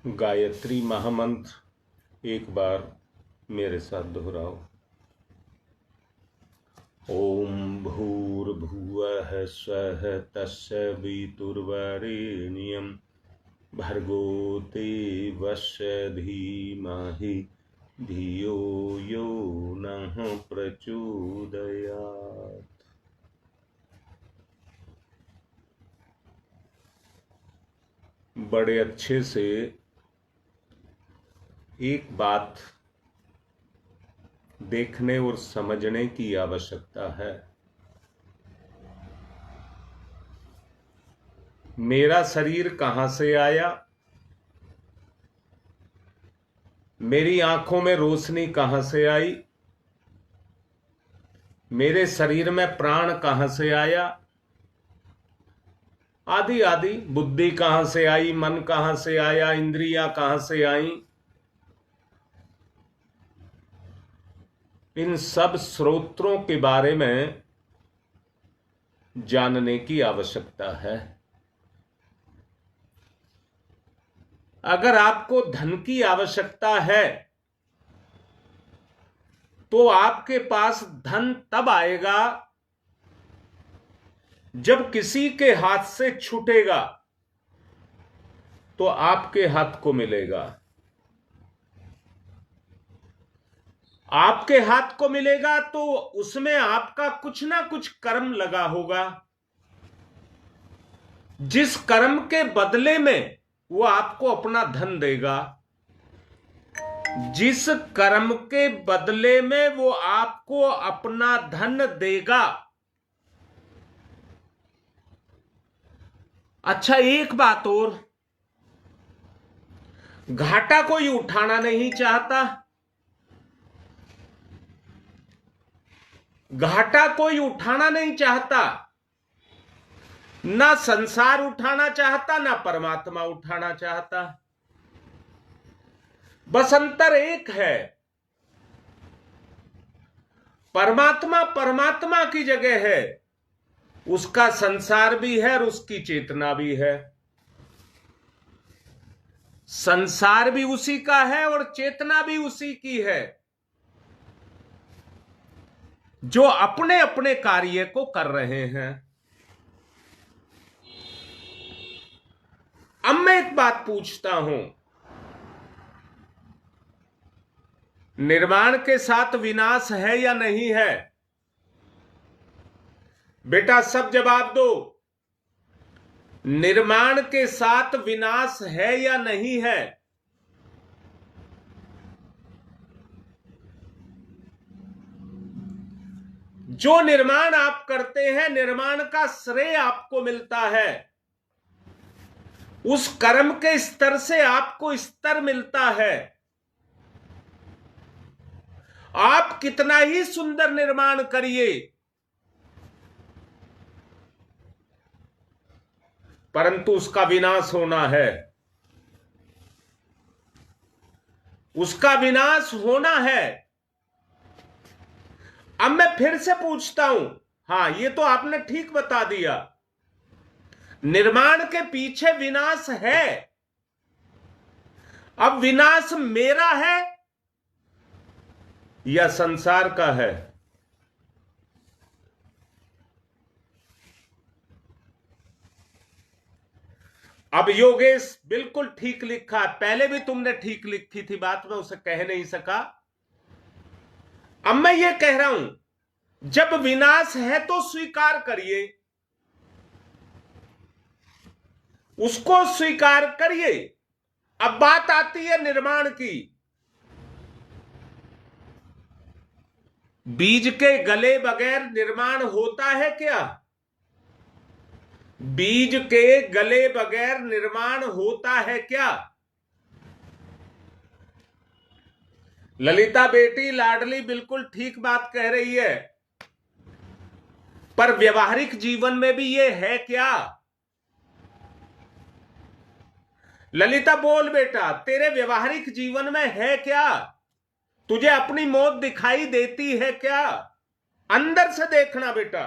गायत्री महामंत्र एक बार मेरे साथ दोहराओ। ओम भूर्भुवः स्वः तत्सवितुर्वरेण्यं भर्गो देवस्य धीमहि धियो यो नः प्रचोदयात्। बड़े अच्छे से एक बात देखने और समझने की आवश्यकता है। मेरा शरीर कहां से आया, मेरी आंखों में रोशनी कहां से आई, मेरे शरीर में प्राण कहां से आया, आदि आदि, बुद्धि कहां से आई, मन कहां से आया, इंद्रियां कहां से आई, इन सब स्रोतों के बारे में जानने की आवश्यकता है। अगर आपको धन की आवश्यकता है तो आपके पास धन तब आएगा जब किसी के हाथ से छूटेगा तो आपके हाथ को मिलेगा। आपके हाथ को मिलेगा तो उसमें आपका कुछ ना कुछ कर्म लगा होगा, जिस कर्म के बदले में वो आपको अपना धन देगा, जिस कर्म के बदले में वो आपको अपना धन देगा। अच्छा, एक बात और, घाटा कोई उठाना नहीं चाहता, घाटा कोई उठाना नहीं चाहता, ना संसार उठाना चाहता, ना परमात्मा उठाना चाहता। बस अंतर एक है, परमात्मा परमात्मा की जगह है, उसका संसार भी है और उसकी चेतना भी है। संसार भी उसी का है और चेतना भी उसी की है, जो अपने अपने कार्य को कर रहे हैं। अब मैं एक बात पूछता हूं, निर्माण के साथ विनाश है या नहीं है? बेटा सब जवाब दो। निर्माण के साथ विनाश है या नहीं है? जो निर्माण आप करते हैं, निर्माण का श्रेय आपको मिलता है, उस कर्म के स्तर से आपको स्तर मिलता है। आप कितना ही सुंदर निर्माण करिए, परंतु उसका विनाश होना है, उसका विनाश होना है। अब मैं फिर से पूछता हूं, हां ये तो आपने ठीक बता दिया, निर्माण के पीछे विनाश है। अब विनाश मेरा है या संसार का है? अब योगेश बिल्कुल ठीक लिखा, पहले भी तुमने ठीक लिखी थी बात, मैं उसे कह नहीं सका। अब मैं ये कह रहा हूं, जब विनाश है तो स्वीकार करिए, उसको स्वीकार करिए। अब बात आती है निर्माण की। बीज के गले बगैर निर्माण होता है क्या? बीज के गले बगैर निर्माण होता है क्या? ललिता बेटी लाडली बिल्कुल ठीक बात कह रही है, पर व्यवहारिक जीवन में भी ये है क्या? ललिता बोल बेटा, तेरे व्यवहारिक जीवन में है क्या? तुझे अपनी मौत दिखाई देती है क्या? अंदर से देखना बेटा।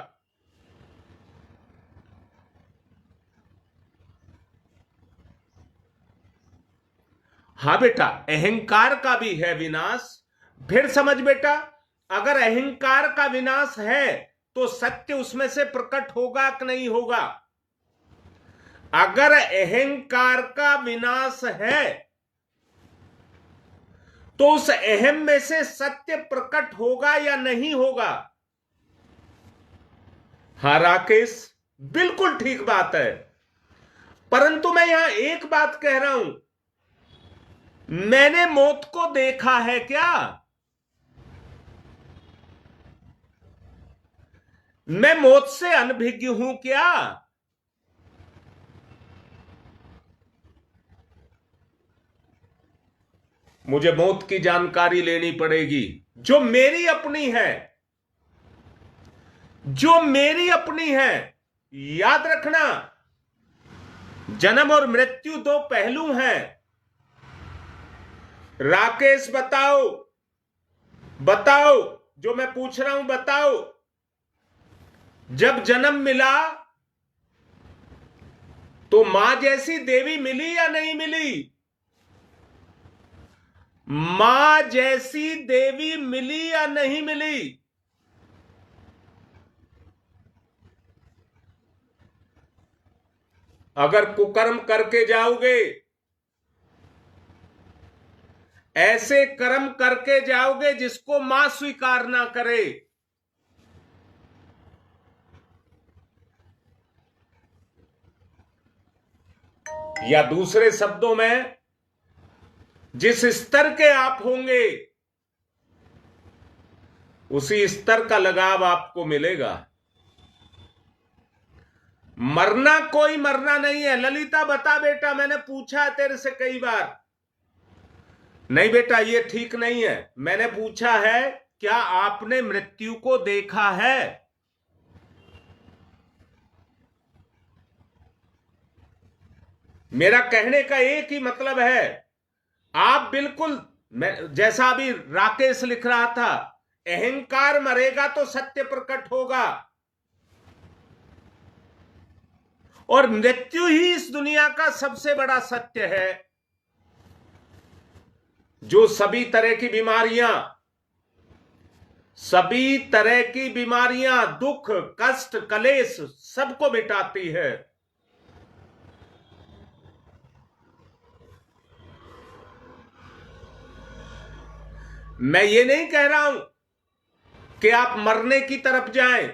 हाँ बेटा, अहंकार का भी है विनाश। फिर समझ बेटा, अगर अहंकार का विनाश है तो सत्य उसमें से प्रकट होगा कि नहीं होगा? अगर अहंकार का विनाश है तो उस अहम में से सत्य प्रकट होगा या नहीं होगा? हाँ राकेश, बिल्कुल ठीक बात है। परंतु मैं यहां एक बात कह रहा हूं, मैंने मौत को देखा है क्या? मैं मौत से अनभिज्ञ हूं क्या? मुझे मौत की जानकारी लेनी पड़ेगी जो मेरी अपनी है, जो मेरी अपनी है। याद रखना, जन्म और मृत्यु दो पहलू हैं। राकेश बताओ, बताओ, जो मैं पूछ रहा हूं बताओ। जब जन्म मिला तो मां जैसी देवी मिली या नहीं मिली? मां जैसी देवी मिली या नहीं मिली? अगर कुकर्म करके जाओगे, ऐसे कर्म करके जाओगे जिसको मां स्वीकार ना करे, या दूसरे शब्दों में, जिस स्तर के आप होंगे उसी स्तर का लगाव आपको मिलेगा। मरना कोई मरना नहीं है। ललिता बता बेटा, मैंने पूछा है तेरे से कई बार। नहीं बेटा, ये ठीक नहीं है। मैंने पूछा है, क्या आपने मृत्यु को देखा है? मेरा कहने का एक ही मतलब है, आप बिल्कुल, मैं जैसा अभी राकेश लिख रहा था, अहंकार मरेगा तो सत्य प्रकट होगा, और मृत्यु ही इस दुनिया का सबसे बड़ा सत्य है। जो सभी तरह की बीमारियां, सभी तरह की बीमारियां, दुख, कष्ट, कलेश सबको मिटाती है। मैं ये नहीं कह रहा हूं कि आप मरने की तरफ जाएं,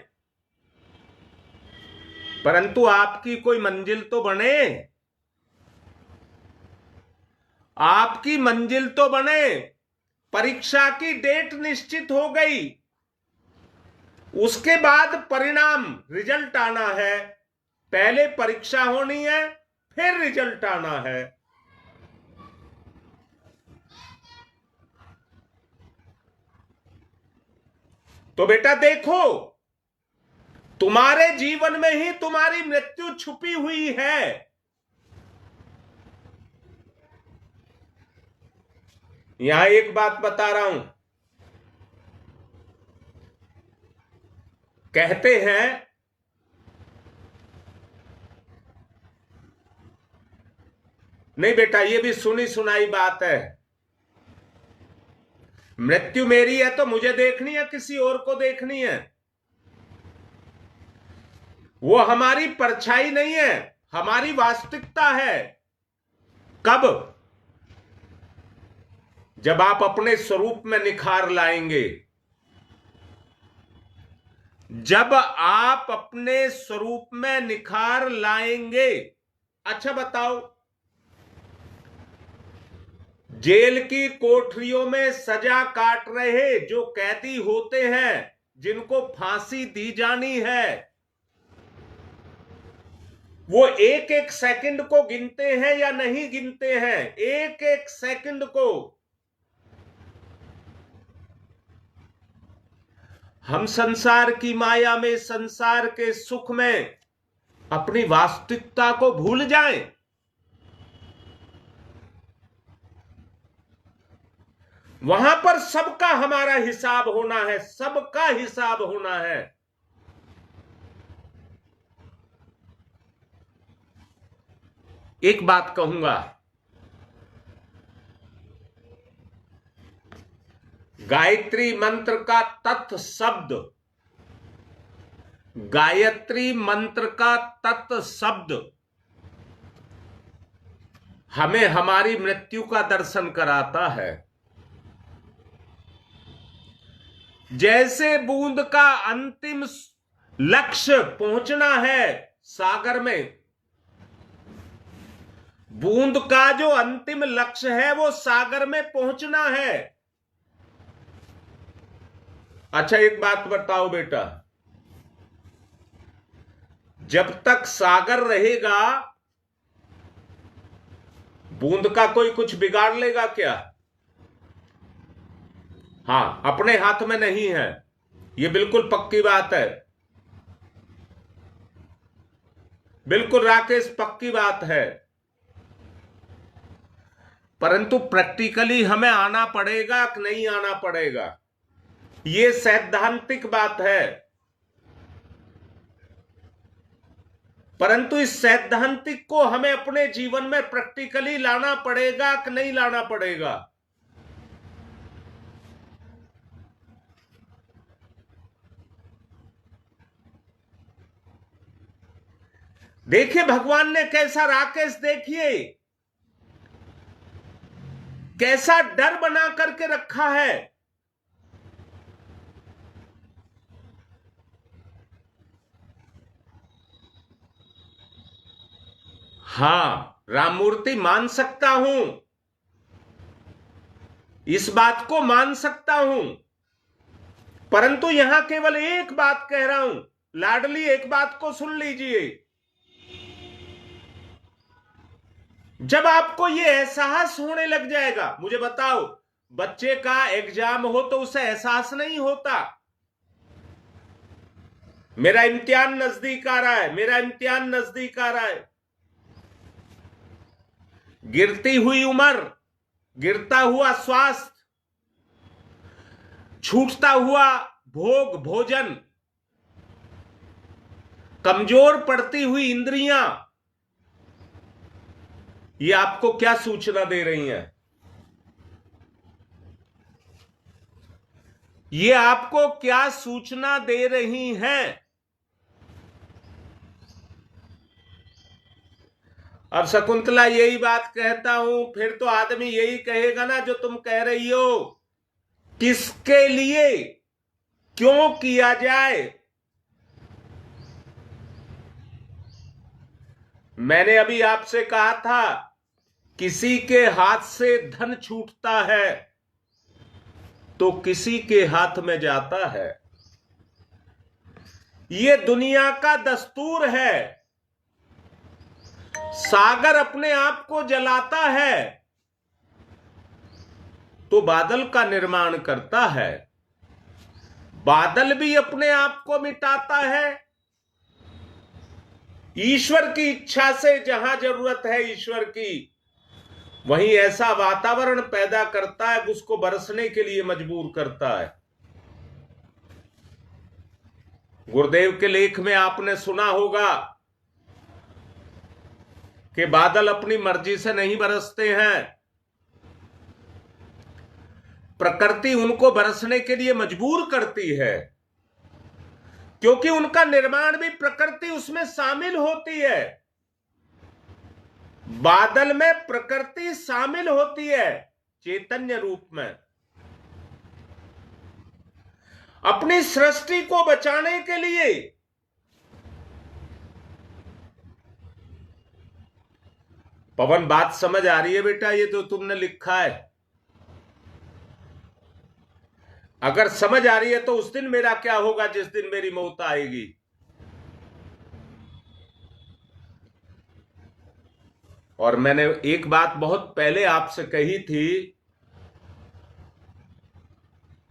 परंतु आपकी कोई मंजिल तो बने, आपकी मंजिल तो बने। परीक्षा की डेट निश्चित हो गई, उसके बाद परिणाम, रिजल्ट आना है। पहले परीक्षा होनी है, फिर रिजल्ट आना है। तो बेटा देखो, तुम्हारे जीवन में ही तुम्हारी मृत्यु छुपी हुई है। यहां एक बात बता रहा हूं, कहते हैं नहीं बेटा, ये भी सुनी सुनाई बात है, मृत्यु मेरी है तो मुझे देखनी है, किसी और को देखनी है? वो हमारी परछाई नहीं है, हमारी वास्तविकता है। कब? जब आप अपने स्वरूप में निखार लाएंगे, जब आप अपने स्वरूप में निखार लाएंगे। अच्छा बताओ, जेल की कोठरियों में सजा काट रहे जो कैदी होते हैं, जिनको फांसी दी जानी है, वो एक एक सेकंड को गिनते हैं या नहीं गिनते हैं? एक एक सेकंड को। हम संसार की माया में, संसार के सुख में अपनी वास्तविकता को भूल जाएं। वहां पर सबका हमारा हिसाब होना है, सबका हिसाब होना है। एक बात कहूंगा, गायत्री मंत्र का तत् शब्द, गायत्री मंत्र का तत् शब्द हमें हमारी मृत्यु का दर्शन कराता है। जैसे बूंद का अंतिम लक्ष्य पहुंचना है सागर में, बूंद का जो अंतिम लक्ष्य है वो सागर में पहुंचना है। अच्छा एक बात बताओ बेटा, जब तक सागर रहेगा बूंद का कोई कुछ बिगाड़ लेगा क्या? हां, अपने हाथ में नहीं है, यह बिल्कुल पक्की बात है। बिल्कुल राकेश, पक्की बात है। परंतु प्रैक्टिकली हमें आना पड़ेगा कि नहीं आना पड़ेगा, यह सैद्धांतिक बात है। परंतु इस सैद्धांतिक को हमें अपने जीवन में प्रैक्टिकली लाना पड़ेगा कि नहीं लाना पड़ेगा। देखिए भगवान ने कैसा, राकेश देखिए कैसा डर बना करके रखा है। हां, राममूर्ति मान सकता हूं, इस बात को मान सकता हूं, परंतु यहां केवल एक बात कह रहा हूं, लाडली एक बात को सुन लीजिए। जब आपको यह एहसास होने लग जाएगा, मुझे बताओ बच्चे का एग्जाम हो तो उसे एहसास नहीं होता, मेरा इम्तिहान नजदीक आ रहा है, मेरा इम्तिहान नजदीक आ रहा है। गिरती हुई उम्र, गिरता हुआ स्वास्थ्य, छूटता हुआ भोग भोजन, कमजोर पड़ती हुई इंद्रियां, ये आपको क्या सूचना दे रही हैं? ये आपको क्या सूचना दे रही हैं? अब शकुंतला यही बात कहता हूं, फिर तो आदमी यही कहेगा ना जो तुम कह रही हो, किसके लिए, क्यों किया जाए। मैंने अभी आपसे कहा था किसी के हाथ से धन छूटता है तो किसी के हाथ में जाता है, यह दुनिया का दस्तूर है। सागर अपने आप को जलाता है तो बादल का निर्माण करता है, बादल भी अपने आप को मिटाता है। ईश्वर की इच्छा से जहां जरूरत है ईश्वर की, वहीं ऐसा वातावरण पैदा करता है, उसको बरसने के लिए मजबूर करता है। गुरुदेव के लेख में आपने सुना होगा कि बादल अपनी मर्जी से नहीं बरसते हैं, प्रकृति उनको बरसने के लिए मजबूर करती है, क्योंकि उनका निर्माण भी प्रकृति उसमें शामिल होती है। बादल में प्रकृति शामिल होती है चैतन्य रूप में। अपनी सृष्टि को बचाने के लिए पवन, बात समझ आ रही है बेटा? ये तो तुमने लिखा है, अगर समझ आ रही है तो उस दिन मेरा क्या होगा जिस दिन मेरी मौत आएगी। और मैंने एक बात बहुत पहले आपसे कही थी,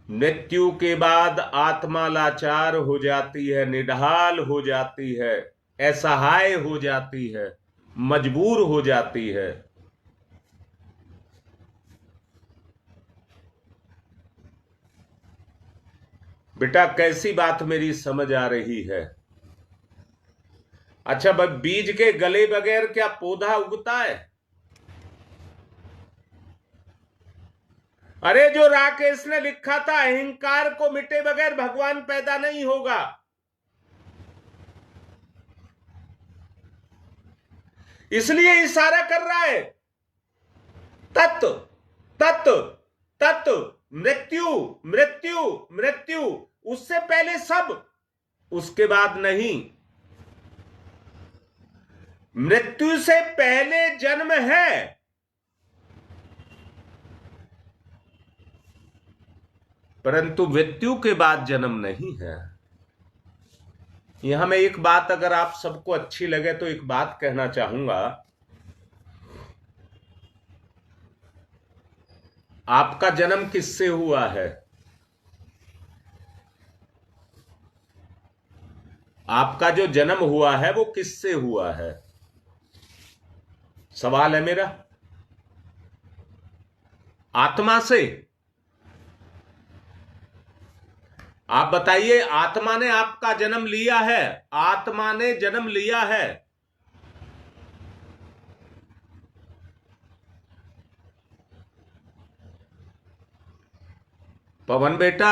मृत्यु के बाद आत्मा लाचार हो जाती है, निढाल हो जाती है, असहाय हो जाती है, मजबूर हो जाती है। बेटा कैसी बात मेरी समझ आ रही है? अच्छा, बीज के गले बगैर क्या पौधा उगता है? अरे जो राकेश ने लिखा था, अहंकार को मिटे बगैर भगवान पैदा नहीं होगा। इसलिए इशारा कर रहा है तत्व तत्व तत्व, मृत्यु मृत्यु मृत्यु, उससे पहले सब, उसके बाद नहीं। मृत्यु से पहले जन्म है, परंतु मृत्यु के बाद जन्म नहीं है। यहां मैं एक बात, अगर आप सबको अच्छी लगे तो एक बात कहना चाहूंगा। आपका जन्म किससे हुआ है? आपका जो जन्म हुआ है वो किससे हुआ है? सवाल है मेरा। आत्मा से? आप बताइए, आत्मा ने आपका जन्म लिया है? आत्मा ने जन्म लिया है? पवन बेटा,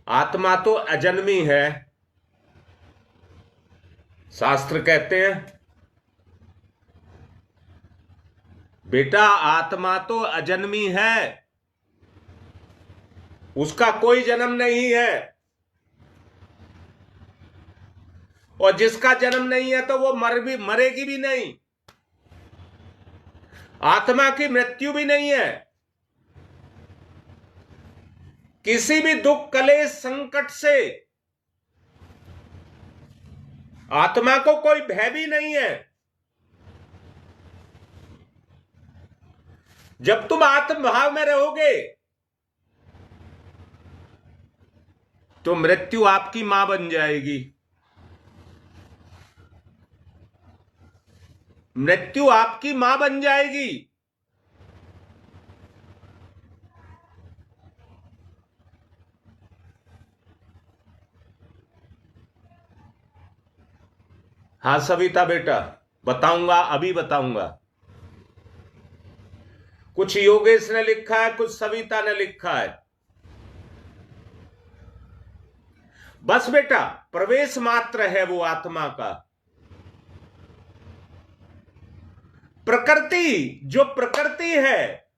आत्मा तो अजन्मी है, शास्त्र कहते हैं। बेटा, आत्मा तो अजन्मी है, उसका कोई जन्म नहीं है। और जिसका जन्म नहीं है तो वो मरेगी भी नहीं। आत्मा की मृत्यु भी नहीं है। किसी भी दुख कलेश संकट से आत्मा को कोई भय भी नहीं है। जब तुम आत्म भाव में रहोगे तो मृत्यु आपकी मां बन जाएगी। मृत्यु आपकी मां बन जाएगी। हाँ सविता बेटा, बताऊंगा, अभी बताऊंगा। कुछ योगेश ने लिखा है, कुछ सविता ने लिखा है। बस बेटा, प्रवेश मात्र है वो आत्मा का। प्रकृति, जो प्रकृति है,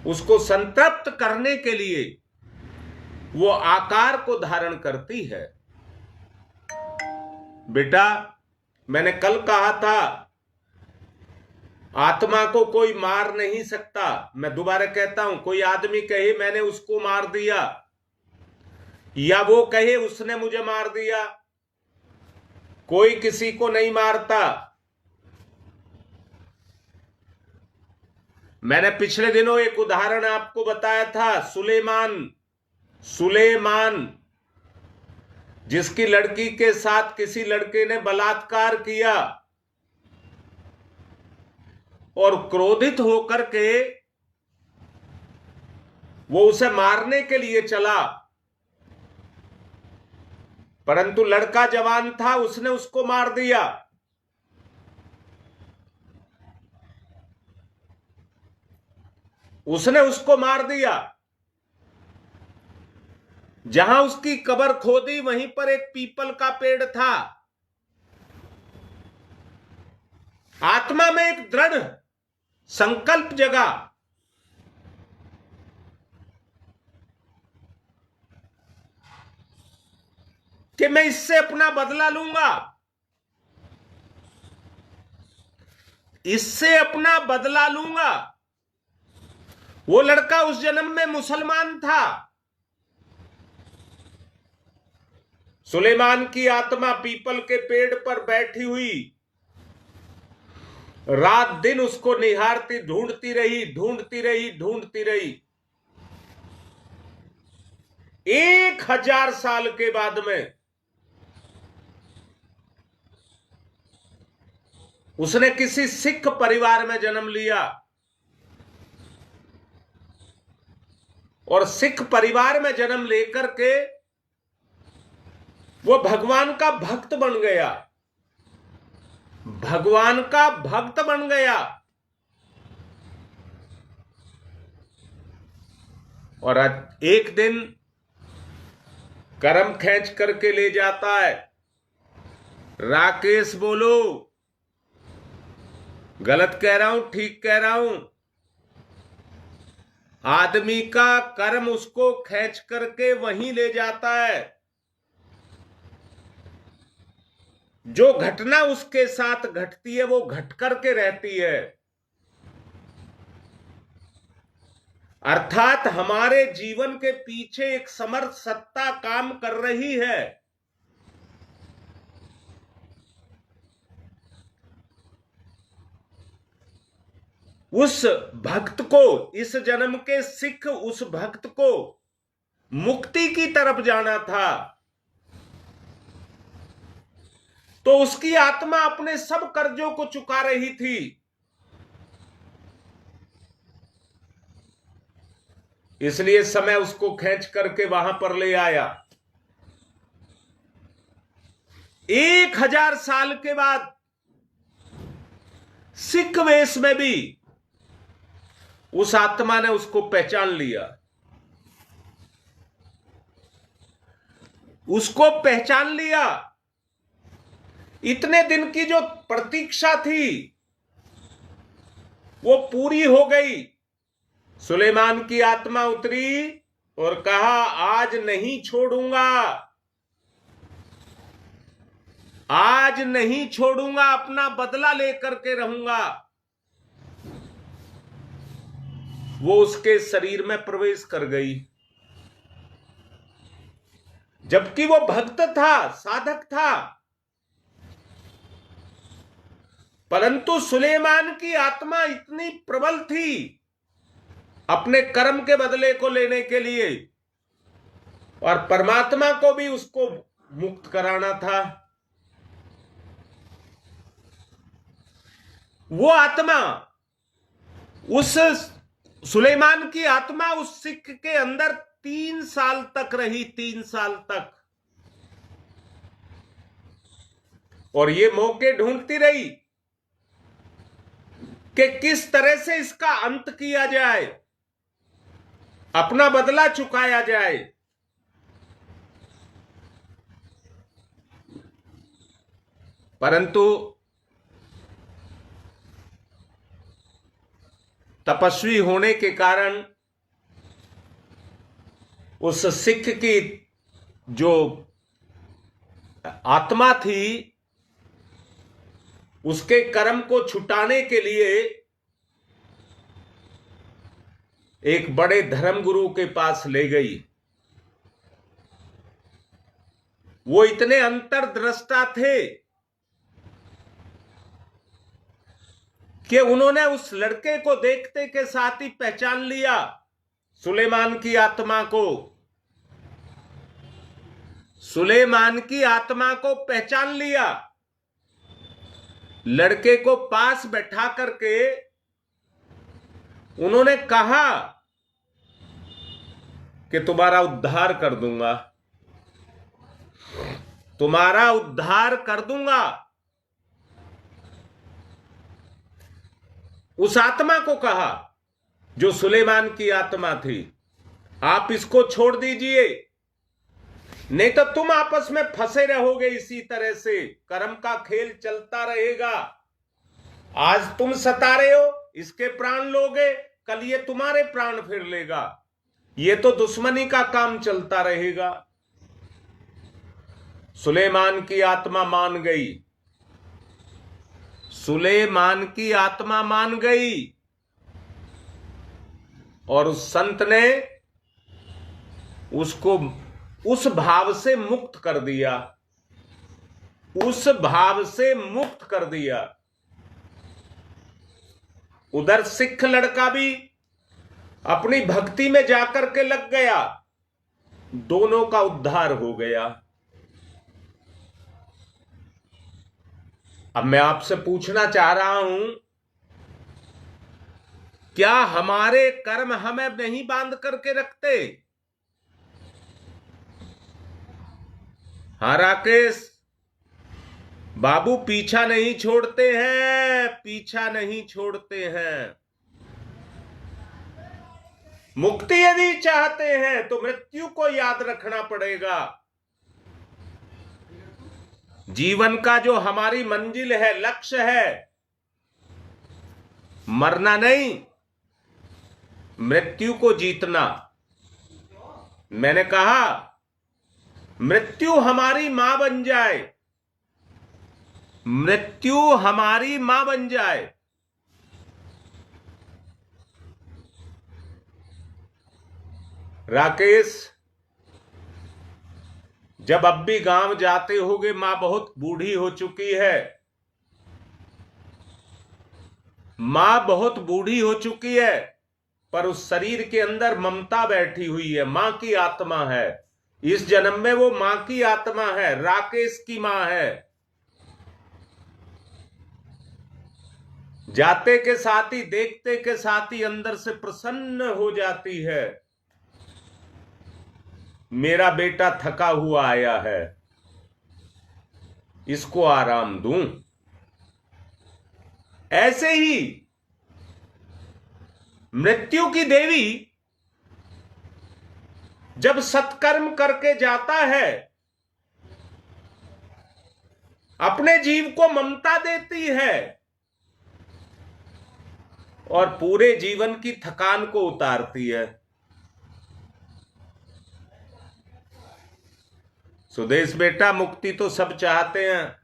उसको संतृप्त करने के लिए वो आकार को धारण करती है। बेटा, मैंने कल कहा था आत्मा को कोई मार नहीं सकता। मैं दोबारा कहता हूं, कोई आदमी कहे मैंने उसको मार दिया, या वो कहे उसने मुझे मार दिया, कोई किसी को नहीं मारता। मैंने पिछले दिनों एक उदाहरण आपको बताया था, सुलेमान जिसकी लड़की के साथ किसी लड़के ने बलात्कार किया और क्रोधित होकर के वो उसे मारने के लिए चला, परंतु लड़का जवान था, उसने उसको मार दिया। उसने उसको मार दिया। जहां उसकी कब्र खोदी वहीं पर एक पीपल का पेड़ था। आत्मा में एक दृढ़ संकल्प जगा कि मैं इससे अपना बदला लूंगा, इससे अपना बदला लूंगा। वो लड़का उस जन्म में मुसलमान था। सुलेमान की आत्मा पीपल के पेड़ पर बैठी हुई रात दिन उसको निहारती, ढूंढती रही, ढूंढती रही, ढूंढती रही। 1000 साल के बाद में उसने किसी सिख परिवार में जन्म लिया और सिख परिवार में जन्म लेकर के वो भगवान का भक्त बन गया। भगवान का भक्त बन गया और एक दिन कर्म खींच करके ले जाता है। राकेश बोलो, गलत कह रहा हूं ठीक कह रहा हूं? आदमी का कर्म उसको खींच करके वहीं ले जाता है। जो घटना उसके साथ घटती है वो घट करके रहती है। अर्थात हमारे जीवन के पीछे एक समर्थ सत्ता काम कर रही है। उस भक्त को, इस जन्म के सिख उस भक्त को मुक्ति की तरफ जाना था, तो उसकी आत्मा अपने सब कर्जों को चुका रही थी। इसलिए समय उसको खींच करके वहां पर ले आया। 1000 साल के बाद सिख वेश में भी उस आत्मा ने उसको पहचान लिया। उसको पहचान लिया। इतने दिन की जो प्रतीक्षा थी वो पूरी हो गई। सुलेमान की आत्मा उतरी और कहा, आज नहीं छोड़ूंगा, आज नहीं छोड़ूंगा, अपना बदला लेकर के रहूंगा। वो उसके शरीर में प्रवेश कर गई। जबकि वो भक्त था, साधक था, परंतु सुलेमान की आत्मा इतनी प्रबल थी अपने कर्म के बदले को लेने के लिए, और परमात्मा को भी उसको मुक्त कराना था। वो आत्मा, उस सुलेमान की आत्मा उस सिख के अंदर 3 साल तक रही, 3 साल तक, और ये मौके ढूंढती रही कि किस तरह से इसका अंत किया जाए, अपना बदला चुकाया जाए। परंतु तपस्वी होने के कारण उस सिख की जो आत्मा थी, उसके कर्म को छुटाने के लिए एक बड़े धर्मगुरु के पास ले गई। वो इतने अंतर्दृष्टा थे कि उन्होंने उस लड़के को देखते के साथ ही पहचान लिया, सुलेमान की आत्मा को। सुलेमान की आत्मा को पहचान लिया। लड़के को पास बैठा करके उन्होंने कहा कि तुम्हारा उद्धार कर दूंगा, तुम्हारा उद्धार कर दूंगा। उस आत्मा को कहा, जो सुलेमान की आत्मा थी, आप इसको छोड़ दीजिए, नहीं तो तुम आपस में फंसे रहोगे। इसी तरह से कर्म का खेल चलता रहेगा। आज तुम सता रहे हो, इसके प्राण लोगे, कल ये तुम्हारे प्राण फिर लेगा। ये तो दुश्मनी का काम चलता रहेगा। सुलेमान की आत्मा मान गई। सुलेमान की आत्मा मान गई और उस संत ने उसको उस भाव से मुक्त कर दिया, उस भाव से मुक्त कर दिया। उधर सिख लड़का भी अपनी भक्ति में जाकर के लग गया, दोनों का उद्धार हो गया। अब मैं आपसे पूछना चाह रहा हूं, क्या हमारे कर्म हमें नहीं बांध करके रखते? हाँ राकेश, बाबू पीछा नहीं छोड़ते हैं, पीछा नहीं छोड़ते हैं। मुक्ति यदि चाहते हैं तो मृत्यु को याद रखना पड़ेगा। जीवन का जो हमारी मंजिल है, लक्ष्य है, मरना नहीं, मृत्यु को जीतना। मैंने कहा मृत्यु हमारी मां बन जाए, मृत्यु हमारी मां बन जाए। राकेश, जब अब भी गांव जाते होगे, मां बहुत बूढ़ी हो चुकी है, मां बहुत बूढ़ी हो चुकी है, पर उस शरीर के अंदर ममता बैठी हुई है, मां की आत्मा है। इस जन्म में वो मां की आत्मा है, राकेश की मां है। जाते के साथ ही, देखते के साथ ही अंदर से प्रसन्न हो जाती है। मेरा बेटा थका हुआ आया है, इसको आराम दूं। ऐसे ही मृत्यु की देवी जब सत्कर्म करके जाता है, अपने जीव को ममता देती है और पूरे जीवन की थकान को उतारती है। सुदेश बेटा, मुक्ति तो सब चाहते हैं,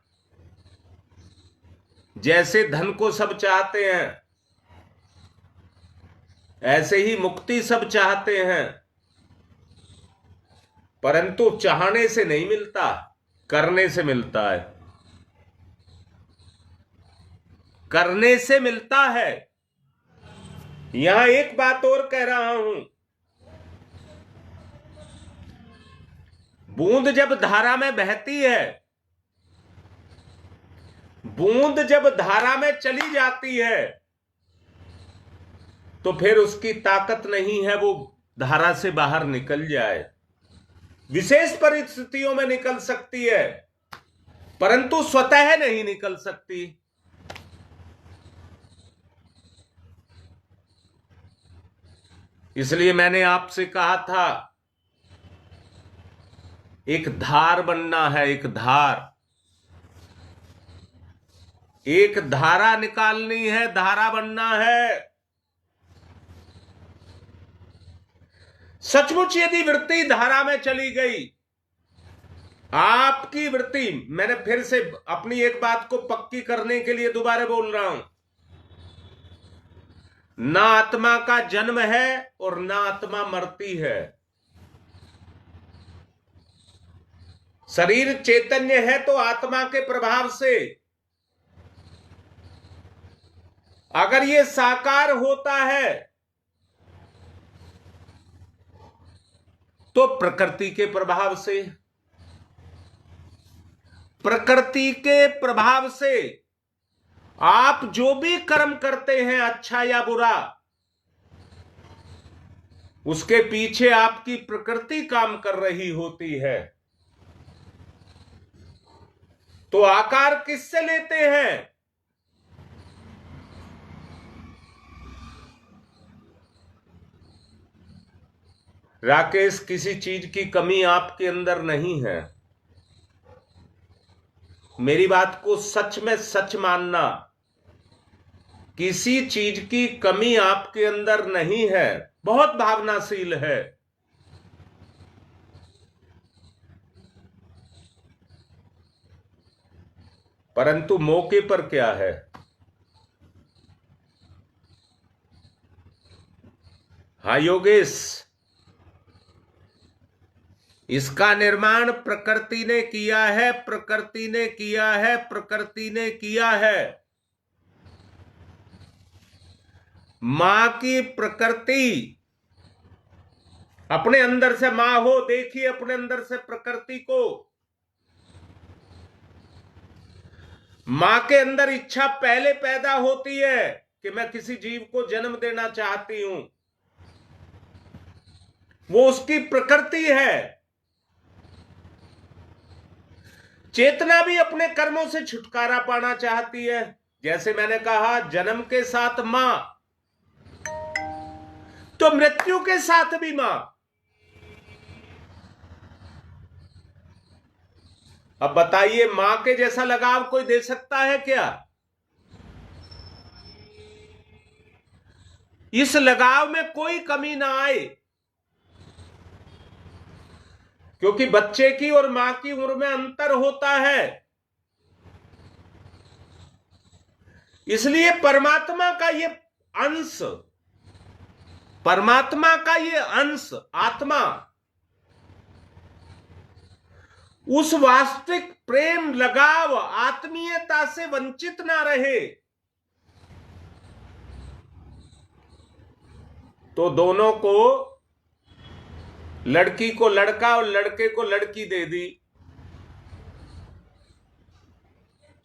जैसे धन को सब चाहते हैं, ऐसे ही मुक्ति सब चाहते हैं, परंतु चाहने से नहीं मिलता, करने से मिलता है, करने से मिलता है। यहां एक बात और कह रहा हूं, बूंद जब धारा में बहती है, बूंद जब धारा में चली जाती है, तो फिर उसकी ताकत नहीं है वो धारा से बाहर निकल जाए। विशेष परिस्थितियों में निकल सकती है, परंतु स्वतः नहीं निकल सकती। इसलिए मैंने आपसे कहा था, एक धार बनना है, एक धार, एक धारा निकालनी है, धारा बनना है। सचमुच यदि वृत्ति धारा में चली गई, आपकी वृत्ति, मैंने फिर से अपनी एक बात को पक्की करने के लिए दोबारा बोल रहा हूं, ना आत्मा का जन्म है और ना आत्मा मरती है। शरीर चैतन्य है तो आत्मा के प्रभाव से अगर ये साकार होता है तो प्रकृति के प्रभाव से, प्रकृति के प्रभाव से आप जो भी कर्म करते हैं, अच्छा या बुरा, उसके पीछे आपकी प्रकृति काम कर रही होती है। तो आकार किससे लेते हैं? राकेश, किसी चीज की कमी आपके अंदर नहीं है। मेरी बात को सच में सच मानना, किसी चीज की कमी आपके अंदर नहीं है, बहुत भावनाशील है। परंतु मौके पर क्या है? हाँ योगेश, इसका निर्माण प्रकृति ने किया है, प्रकृति ने किया है, प्रकृति ने किया है। मां की प्रकृति अपने अंदर से, मां हो, देखिए अपने अंदर से प्रकृति को। मां के अंदर इच्छा पहले पैदा होती है कि मैं किसी जीव को जन्म देना चाहती हूं, वो उसकी प्रकृति है। चेतना भी अपने कर्मों से छुटकारा पाना चाहती है। जैसे मैंने कहा, जन्म के साथ मां, तो मृत्यु के साथ भी मां। अब बताइए, मां के जैसा लगाव कोई दे सकता है क्या? इस लगाव में कोई कमी ना आए, क्योंकि बच्चे की और मां की उम्र में अंतर होता है। इसलिए परमात्मा का ये अंश आत्मा उस वास्तविक प्रेम, लगाव, आत्मीयता से वंचित ना रहे, तो दोनों को, लड़की को लड़का और लड़के को लड़की दे दी।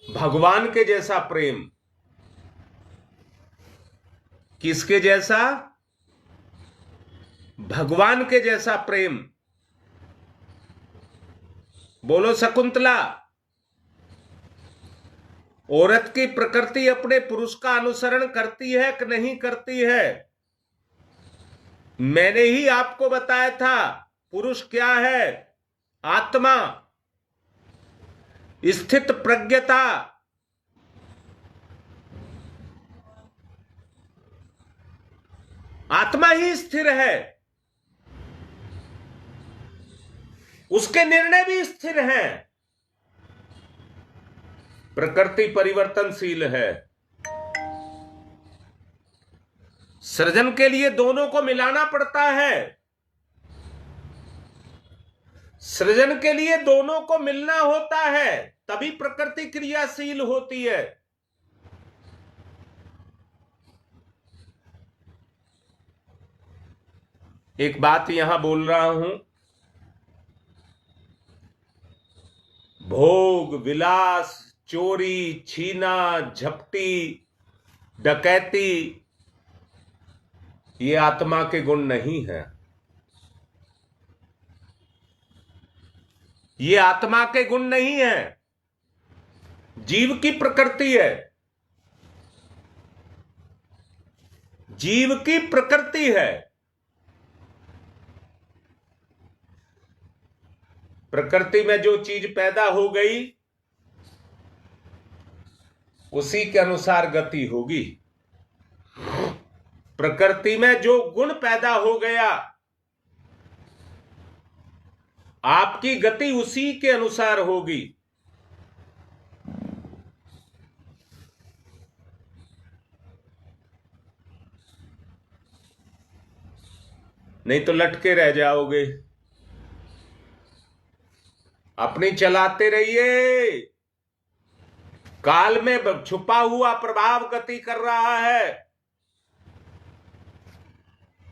भगवान के जैसा प्रेम, किसके जैसा? भगवान के जैसा प्रेम। बोलो शकुंतला। औरत की प्रकृति अपने पुरुष का अनुसरण करती है कि नहीं करती है? मैंने ही आपको बताया था, पुरुष क्या है? आत्मा, स्थित प्रज्ञता। आत्मा ही स्थिर है, उसके निर्णय भी स्थिर हैं। प्रकृति परिवर्तनशील है। सृजन के लिए दोनों को मिलाना पड़ता है। सृजन के लिए दोनों को मिलना होता है, तभी प्रकृति क्रियाशील होती है। एक बात यहां बोल रहा हूं, भोग विलास, चोरी छीना, झपटी, डकैती, ये आत्मा के गुण नहीं है। ये आत्मा के गुण नहीं है, जीव की प्रकृति है। जीव की प्रकृति है। प्रकृति में जो चीज पैदा हो गई, उसी के अनुसार गति होगी। प्रकृति में जो गुण पैदा हो गया, आपकी गति उसी के अनुसार होगी। नहीं तो लटके रह जाओगे। अपनी चलाते रहिए। काल में छुपा हुआ प्रभाव गति कर रहा है।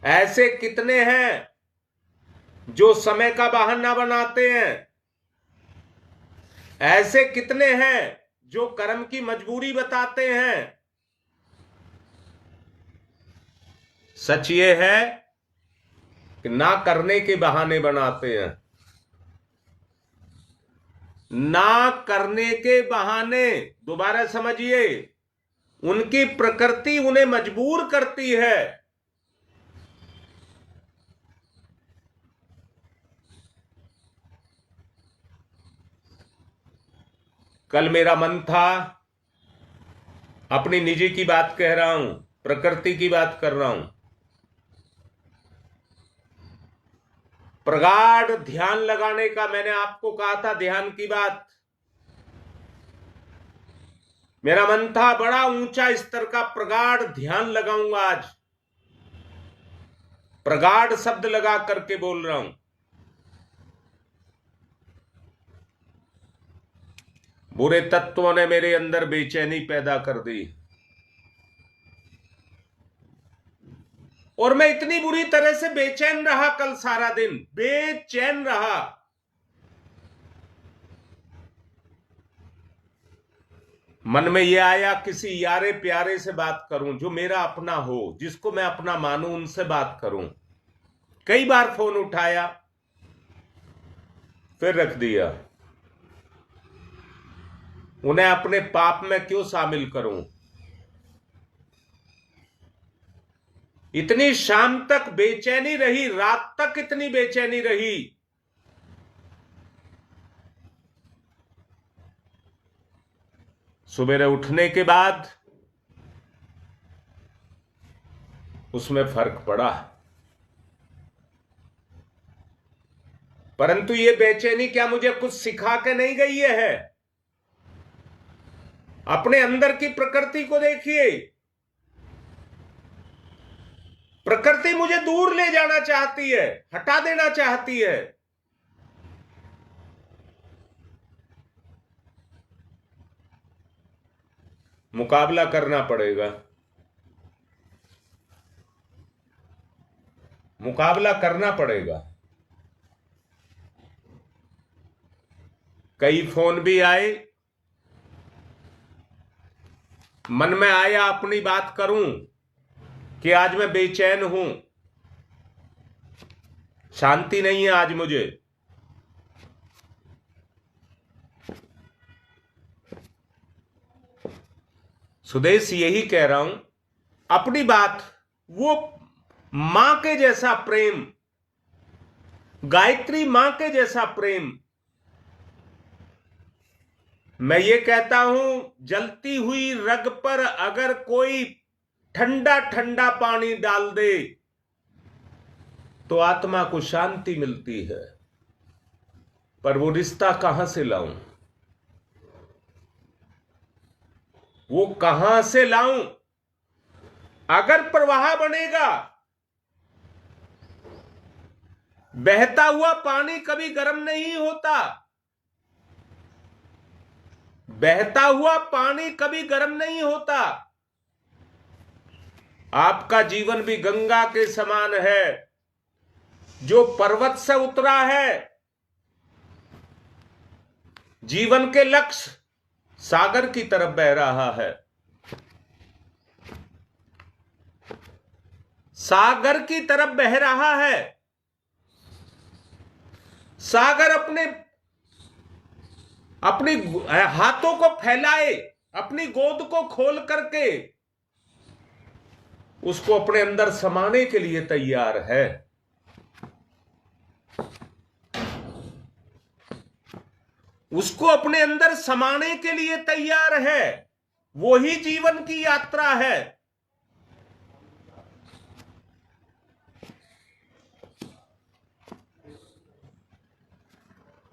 ऐसे कितने हैं जो समय का बहाना बनाते हैं। ऐसे कितने हैं जो कर्म की मजबूरी बताते हैं। सच ये है कि ना करने के बहाने बनाते हैं। ना करने के बहाने, दोबारा समझिए, उनकी प्रकृति उन्हें मजबूर करती है। कल मेरा मन था, अपनी निजी की बात कह रहा हूं, प्रकृति की बात कर रहा हूं, प्रगाढ़ ध्यान लगाने का। मैंने आपको कहा था ध्यान की बात। मेरा मन था बड़ा ऊंचा स्तर का प्रगाढ़ ध्यान लगाऊंगा आज। प्रगाढ़ शब्द लगा करके बोल रहा हूं। बुरे तत्वों ने मेरे अंदर बेचैनी पैदा कर दी, और मैं इतनी बुरी तरह से बेचैन रहा। कल सारा दिन बेचैन रहा। मन में यह आया, किसी यारे प्यारे से बात करूं जो मेरा अपना हो, जिसको मैं अपना मानूं, उनसे बात करूं। कई बार फोन उठाया, फिर रख दिया। उन्हें अपने पाप में क्यों शामिल करूं? इतनी शाम तक बेचैनी रही, रात तक इतनी बेचैनी रही। सुबह उठने के बाद उसमें फर्क पड़ा, परंतु ये बेचैनी क्या मुझे कुछ सिखा के नहीं गई है? अपने अंदर की प्रकृति को देखिए। प्रकृति मुझे दूर ले जाना चाहती है, हटा देना चाहती है। मुकाबला करना पड़ेगा, मुकाबला करना पड़ेगा। कई फोन भी आए, मन में आया अपनी बात करूं कि आज मैं बेचैन हूं, शांति नहीं है आज मुझे। सुदेश यही कह रहा हूं, अपनी बात, वो मां के जैसा प्रेम, गायत्री मां के जैसा प्रेम। मैं ये कहता हूं, जलती हुई रग पर अगर कोई ठंडा ठंडा पानी डाल दे तो आत्मा को शांति मिलती है, पर वो रिश्ता कहां से लाऊं? वो कहां से लाऊं? अगर प्रवाह बनेगा, बहता हुआ पानी कभी गर्म नहीं होता, बहता हुआ पानी कभी गर्म नहीं होता। आपका जीवन भी गंगा के समान है, जो पर्वत से उतरा है। जीवन के लक्ष्य सागर की तरफ बह रहा है, सागर की तरफ बह रहा है। सागर अपनी हाथों को फैलाए, अपनी गोद को खोल करके उसको अपने अंदर समाने के लिए तैयार है। उसको अपने अंदर समाने के लिए तैयार है। वो ही जीवन की यात्रा है।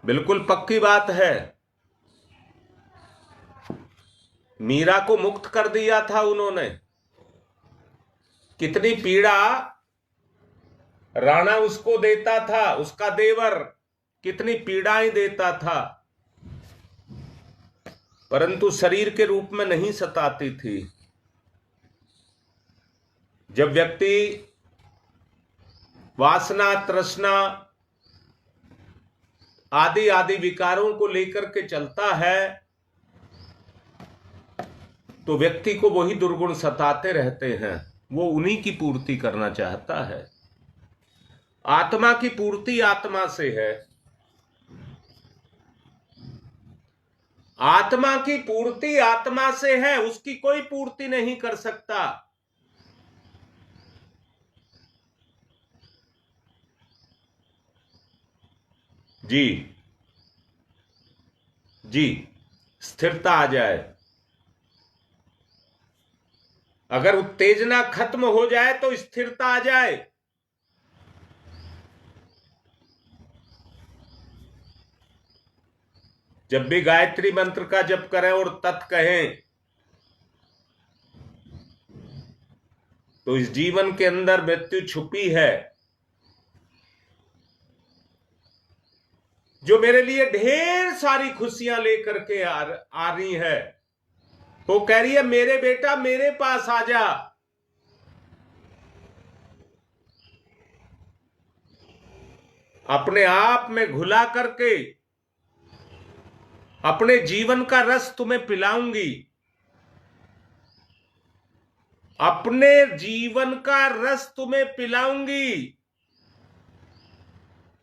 बिल्कुल पक्की बात है। मीरा को मुक्त कर दिया था उन्होंने। कितनी पीड़ा राणा उसको देता था, उसका देवर कितनी पीड़ाएं देता था, परंतु शरीर के रूप में नहीं सताती थी। जब व्यक्ति वासना, तृष्णा आदि आदि विकारों को लेकर के चलता है तो व्यक्ति को वही दुर्गुण सताते रहते हैं। वो उन्हीं की पूर्ति करना चाहता है। आत्मा की पूर्ति आत्मा से है। आत्मा की पूर्ति आत्मा से है, उसकी कोई पूर्ति नहीं कर सकता। जी जी, स्थिरता आ जाए। अगर उत्तेजना खत्म हो जाए तो स्थिरता आ जाए। जब भी गायत्री मंत्र का जप करें और तत् कहें तो इस जीवन के अंदर मृत्यु छुपी है, जो मेरे लिए ढेर सारी खुशियां लेकर के आ रही है। वो कह रही है, मेरे बेटा मेरे पास आ जा। अपने आप में घुला करके अपने जीवन का रस तुम्हें पिलाऊंगी। अपने जीवन का रस तुम्हें पिलाऊंगी।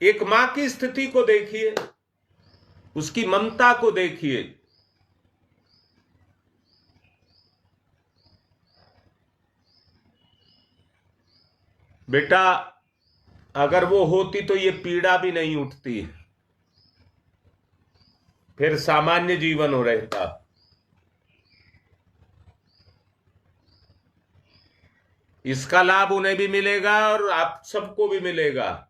एक मां की स्थिति को देखिए, उसकी ममता को देखिए। बेटा अगर वो होती तो ये पीड़ा भी नहीं उठती, फिर सामान्य जीवन हो रहता। इसका लाभ उन्हें भी मिलेगा और आप सबको भी मिलेगा।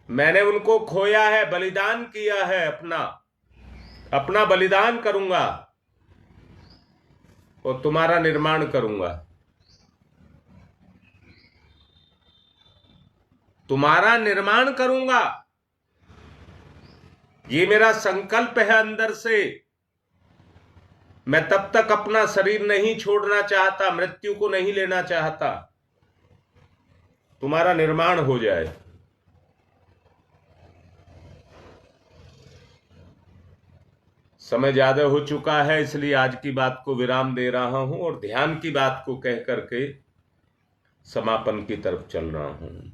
मैंने उनको खोया है, बलिदान किया है, अपना बलिदान करूंगा और तुम्हारा निर्माण करूंगा। तुम्हारा निर्माण करूंगा, ये मेरा संकल्प है अंदर से। मैं तब तक अपना शरीर नहीं छोड़ना चाहता, मृत्यु को नहीं लेना चाहता। तुम्हारा निर्माण हो जाए। समय ज्यादा हो चुका है, इसलिए आज की बात को विराम दे रहा हूं और ध्यान की बात को कह करके समापन की तरफ चल रहा हूं।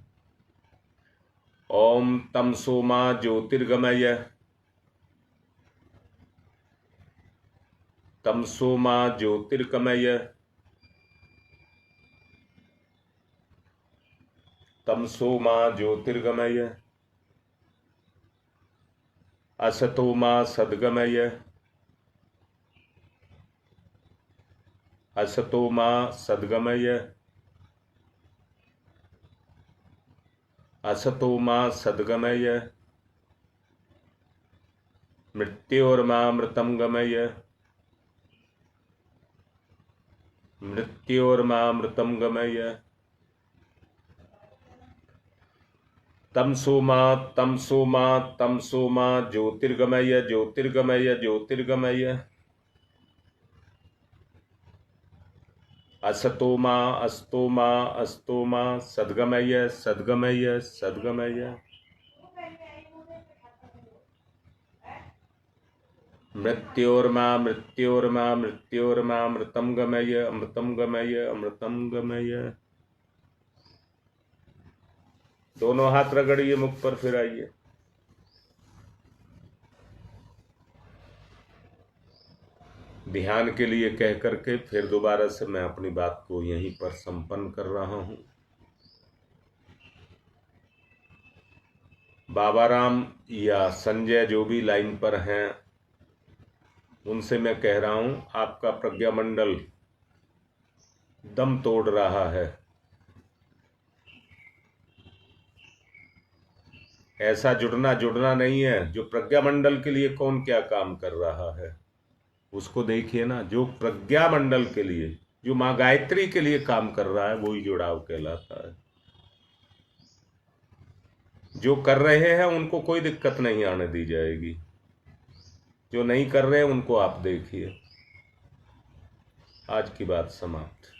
ओम तमसो मा ज्योतिर्गमय, तमसो मा ज्योतिर्गमय, तमसो मा ज्योतिर्गमय, असतो मा सद्गमय, असतो मा सद्गमय, असतो मा सद्गमय, मृत्योर्मामृतं गमय, मृत्योर्मामृतं गमय, तमसो मा तमसो मा तमसो मा ज्योतिर्गमय, ज्योतिर्गमय, ज्योतिर्गमय, असतो मा अस्तो मा अस्तो मा सद्गमय, सद्गमय, सद्गमय, मृत्योर्मा मृत्योर्मा मृत्योर्मा अमृतं गमय, अमृतं गमय, अमृतं गमय। दोनों हाथ रगड़िए मुख पर, फिर आइए। ध्यान के लिए कह करके फिर दोबारा से मैं अपनी बात को यहीं पर संपन्न कर रहा हूं। बाबा राम या संजय जो भी लाइन पर हैं, उनसे मैं कह रहा हूं, आपका प्रज्ञा मंडल दम तोड़ रहा है। ऐसा जुड़ना नहीं है। जो प्रज्ञा मंडल के लिए कौन क्या काम कर रहा है उसको देखिए ना। जो प्रज्ञा मंडल के लिए, जो मां गायत्री के लिए काम कर रहा है, वही जुड़ाव कहलाता है। जो कर रहे हैं उनको कोई दिक्कत नहीं आने दी जाएगी, जो नहीं कर रहे हैं उनको आप देखिए। आज की बात समाप्त।